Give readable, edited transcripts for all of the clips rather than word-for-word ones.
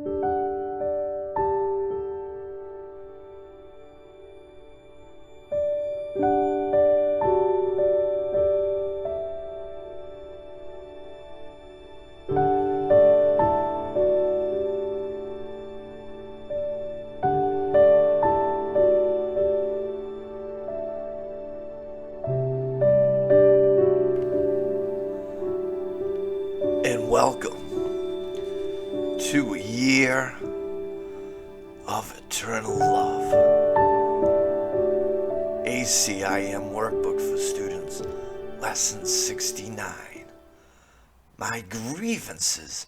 And welcome to a year of eternal love. Acim workbook for students, lesson 69. My grievances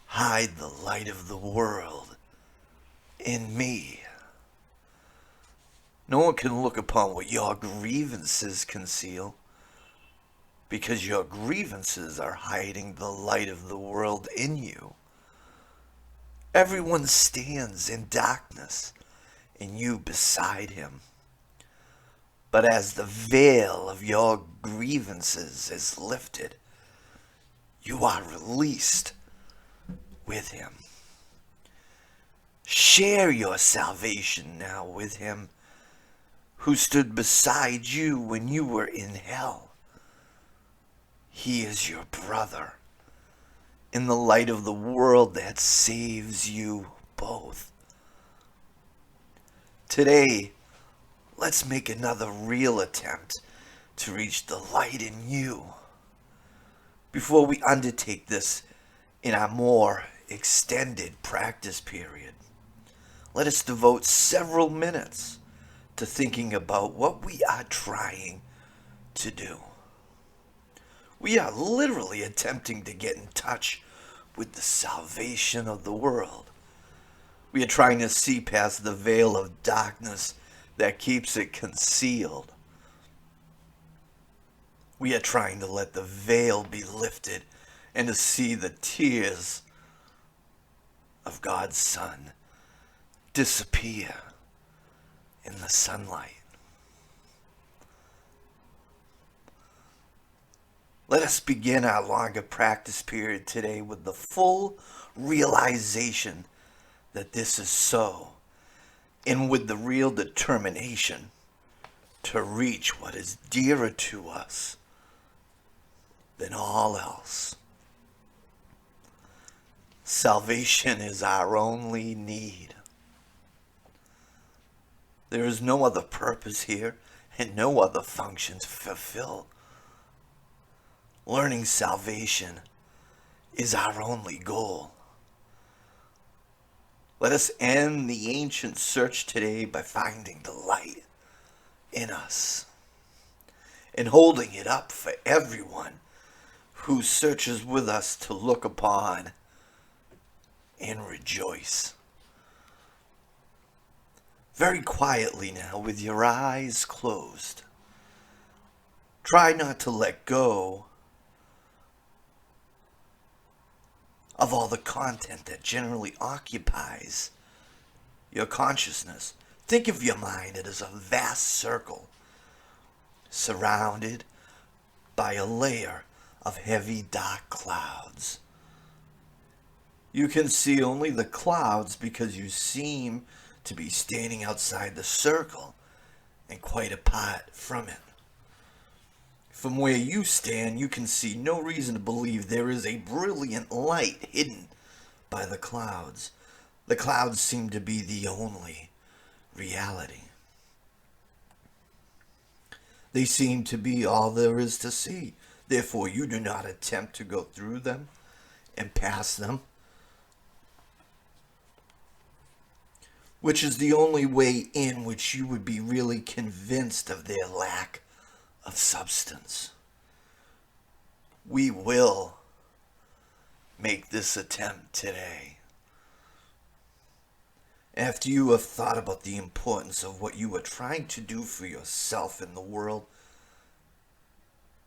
hide the light of the world in me. No one can look upon what your grievances conceal, because your grievances are hiding the light of the world in you. Everyone stands in darkness, and you beside him. But as the veil of your grievances is lifted, you are released with him. Share your salvation now with him who stood beside you when you were in hell. He is your brother in the light of the world that saves you both. Today, let's make another real attempt to reach the light in you. Before we undertake this in our more extended practice period, let us devote several minutes to thinking about what we are trying to do. We are literally attempting to get in touch with the salvation of the world. We are trying to see past the veil of darkness that keeps it concealed. We are trying to let the veil be lifted and to see the tears of God's Son disappear in the sunlight. Let us begin our longer practice period today with the full realization that this is so, and with the real determination to reach what is dearer to us than all else. Salvation is our only need. There is no other purpose here and no other function to fulfill. Learning salvation is our only goal. Let us end the ancient search today by finding the light in us and holding it up for everyone who searches with us to look upon and rejoice. Very quietly now, with your eyes closed, try not to let go of all the content that generally occupies your consciousness. Think of your mind as a vast circle surrounded by a layer of heavy dark clouds. You can see only the clouds because you seem to be standing outside the circle and quite apart from it. From where you stand, you can see no reason to believe there is a brilliant light hidden by the clouds. The clouds seem to be the only reality. They seem to be all there is to see. Therefore, you do not attempt to go through them and past them, which is the only way in which you would be really convinced of their lack of substance. We will make this attempt today. After you have thought about the importance of what you are trying to do for yourself in the world,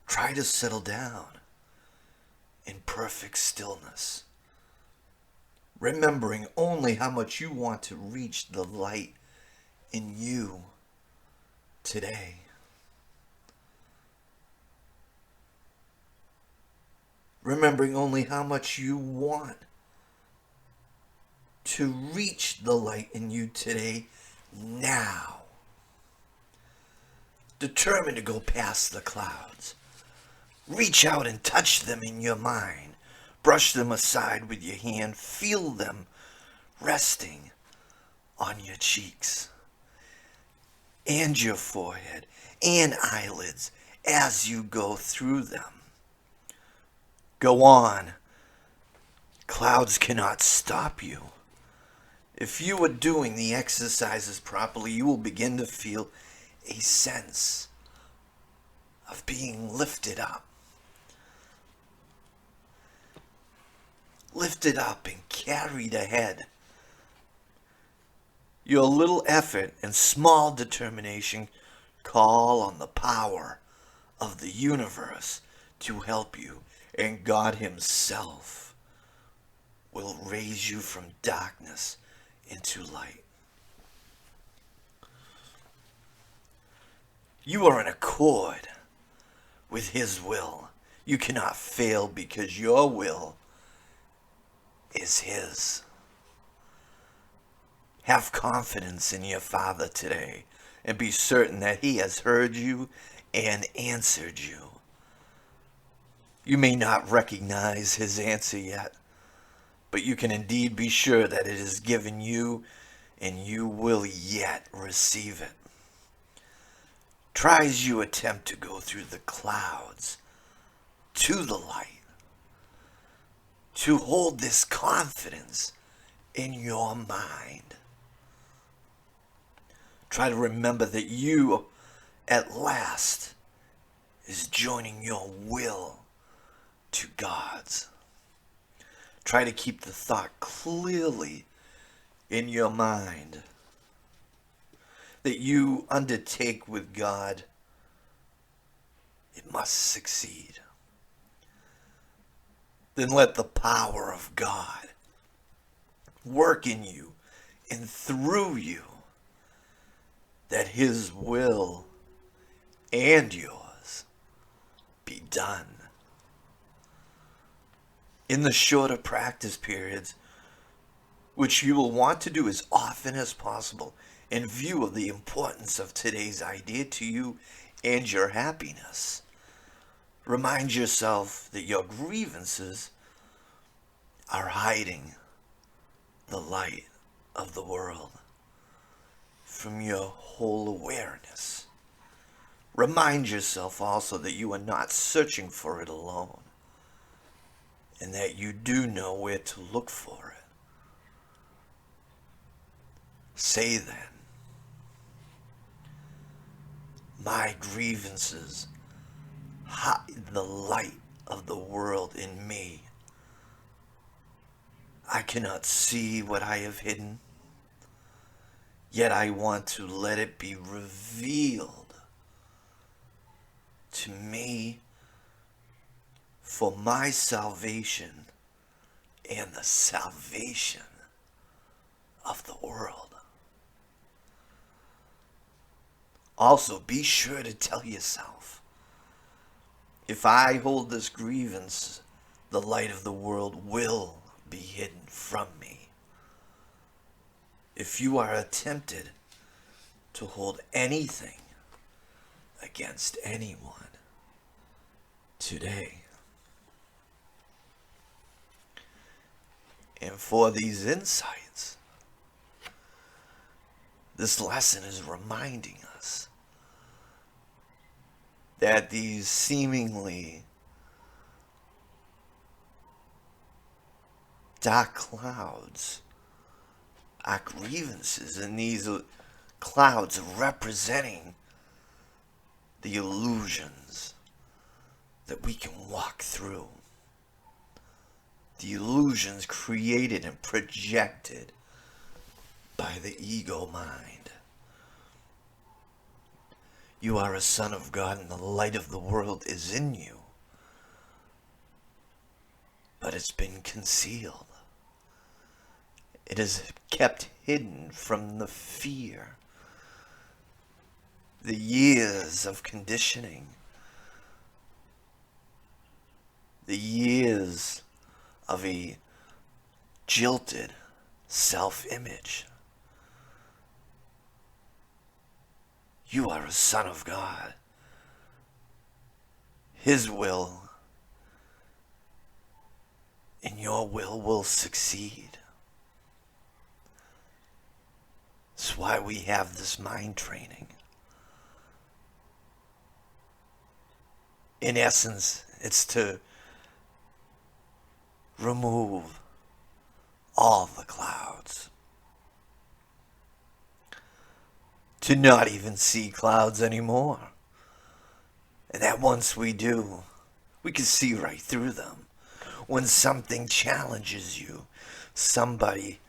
try to settle down in perfect stillness, remembering only how much you want to reach the light in you today. Remembering only how much you want to reach the light in you today now. Determined to go past the clouds. Reach out and touch them in your mind. Brush them aside with your hand. Feel them resting on your cheeks and your forehead and eyelids as you go through them. Go on. Clouds cannot stop you. If you are doing the exercises properly, you will begin to feel a sense of being lifted up. Lifted up and carried ahead. Your little effort and small determination call on the power of the universe to help you, and God Himself will raise you from darkness into light. You are in accord with His will. You cannot fail because your will is His. Have confidence in your Father today and be certain that He has heard you and answered you. You may not recognize His answer yet, but you can indeed be sure that it is given you and you will yet receive it. Try as you attempt to go through the clouds to the light, to hold this confidence in your mind. Try to remember that you, at last, is joining your will to God's. Try to keep the thought clearly in your mind that you undertake with God, it must succeed. Then let the power of God work in you and through you, that His will and yours be done. In the shorter practice periods, which you will want to do as often as possible in view of the importance of today's idea to you and your happiness, remind yourself that your grievances are hiding the light of the world from your whole awareness. Remind yourself also that you are not searching for it alone, and that you do know where to look for it. Say then, my grievances hide the light of the world in me. I cannot see what I have hidden, yet I want to let it be revealed to me for my salvation and the salvation of the world. Also, be sure to tell yourself, if I hold this grievance, the light of the world will be hidden from me. If you are tempted to hold anything against anyone today, and for these insights, this lesson is reminding us that these seemingly dark clouds are grievances, and these clouds representing the illusions that we can walk through. The illusions created and projected by the ego mind. You are a son of God, and the light of the world is in you, but it's been concealed. It is kept hidden from the fear, the years of conditioning, the years of a jilted self-image. You are a son of God. His will and your will succeed. That's why we have this mind training. In essence, it's to remove all the clouds. To not even see clouds anymore. And that once we do, we can see right through them. When something challenges you, somebody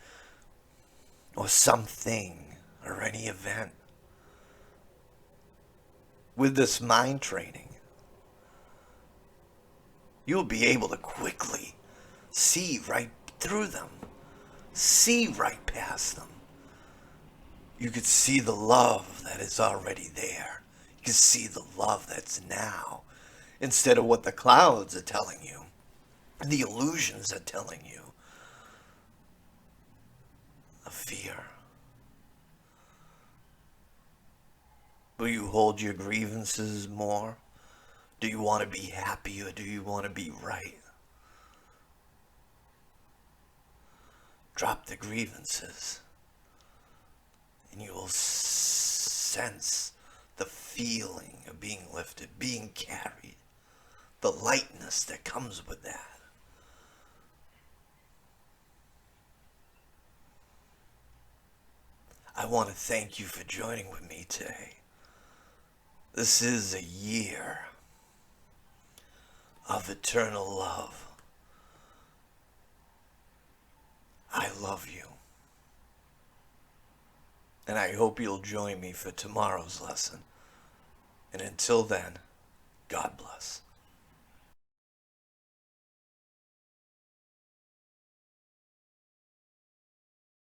or something or any event. With this mind training, you'll be able to quickly see right through them, see right past them. You could see the love that is already there. You can see the love that's now, instead of what the clouds are telling you, the illusions are telling you, the fear. Will you hold your grievances more? Do you want to be happy or do you want to be right? Drop the grievances and you will sense the feeling of being lifted, being carried, the lightness that comes with that. I want to thank you for joining with me today. This is a year of eternal love. I love you. And I hope you'll join me for tomorrow's lesson. And until then, God bless.